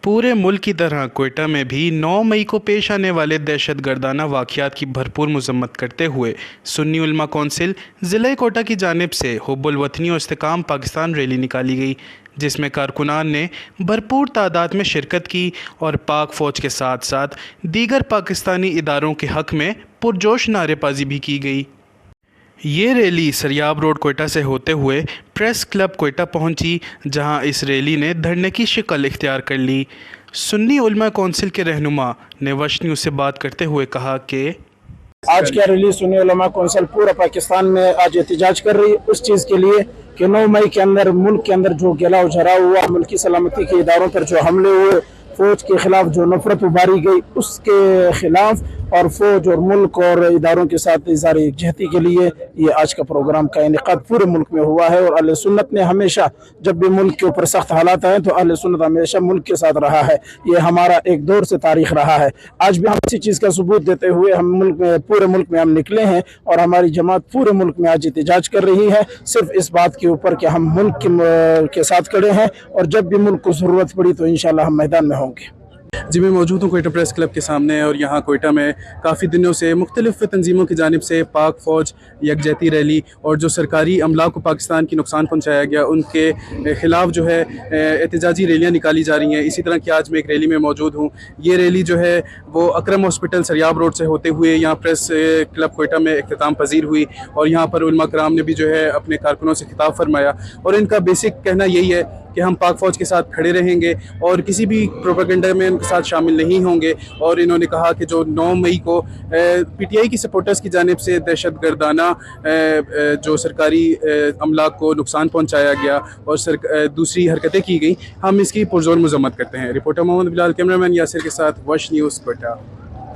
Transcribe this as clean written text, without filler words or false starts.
पूरे मुल्क की तरह क्वेटा में भी 9 मई को पेश आने वाले दहशतगर्दाना वाक़यात की भरपूर मज़म्मत करते हुए सुन्नी उलमा कौंसिल ज़िला कोटा की जानिब से हुब्बुल वतनी और इस्तेकाम पाकिस्तान रैली निकाली गई, जिसमें कारकुनान ने भरपूर तादाद में शिरकत की और पाक फ़ौज के साथ साथ दीगर पाकिस्तानी इदारों के हक़ में पुरजोश नारेबाजी भी की गई। ये रैली सरियाब रोड क्वेटा से होते हुए प्रेस क्लब क्वेटा पहुंची, जहां इस रैली ने धरने की शक्ल इख्तियार कर ली। सुन्नी उलमा कौंसिल के रहनुमा ने वश न्यूज़ से बात करते हुए कहा कि आज क्या रैली सुन्नी उलमा कौंसिल पूरा पाकिस्तान में आज एहतजाज कर रही है उस चीज़ के लिए कि 9 मई के अंदर मुल्क के अंदर जो गिला उजरा हुआ, मुल्की सलामती के इदारों पर जो हमले हुए, फ़ौज के ख़िलाफ़ जो नफरत उभारी गई, उसके ख़िलाफ़ और फ़ौज और मुल्क और इदारों के साथ इज़हार यकजहती के लिए ये आज का प्रोग्राम का इनेकाद पूरे मुल्क में हुआ है। और अहले सुन्नत ने हमेशा जब भी मुल्क के ऊपर सख्त हालात आए तो अहले सुन्नत हमेशा मुल्क के साथ रहा है। ये हमारा एक दौर से तारीख़ रहा है। आज भी हम इसी चीज़ का सबूत देते हुए हम मुल्क में पूरे मुल्क में हम निकले हैं और हमारी जमात पूरे मुल्क में आज एहतजाज कर रही है, सिर्फ इस बात के ऊपर कि हम मुल्क के साथ खड़े हैं और जब भी मुल्क को ज़रूरत पड़ी तो इंशाअल्लाह हम मैदान में होंगे। जी, मैं मौजूद हूँ क्वेटा प्रेस क्लब के सामने और यहाँ क्वेटा में काफ़ी दिनों से मुख्तलिफ़ तंजीमों की जानिब से पाक फ़ौज यकजहती रैली और जो सरकारी अमला को पाकिस्तान की नुकसान पहुँचाया गया उनके ख़िलाफ़ जो है एहतजाजी रैलियाँ निकाली जा रही हैं। इसी तरह की आज मैं एक रैली में मौजूद हूँ। ये रैली जो है वो अकरम हॉस्पिटल सरियाब रोड से होते हुए यहाँ प्रेस क्लब क्वेटा में इख्तिताम पजीर हुई और यहाँ पर उलमा कराम ने भी जो है अपने कारकुनों से खिताब फरमाया और इनका बेसिक कहना यही है कि हम पाक फ़ौज के साथ खड़े रहेंगे और किसी भी प्रोपेगेंडा में उनके साथ शामिल नहीं होंगे। और इन्होंने कहा कि जो 9 मई को पीटीआई की सपोर्टर्स की जानिब से दहशतगर्दाना जो सरकारी अमला को नुकसान पहुंचाया गया और दूसरी हरकतें की गई, हम इसकी पुरजोर मज़म्मत करते हैं। रिपोर्टर मोहम्मद बिलाल, कैमरामैन यासिर के साथ वश न्यूज़ क्वेटा।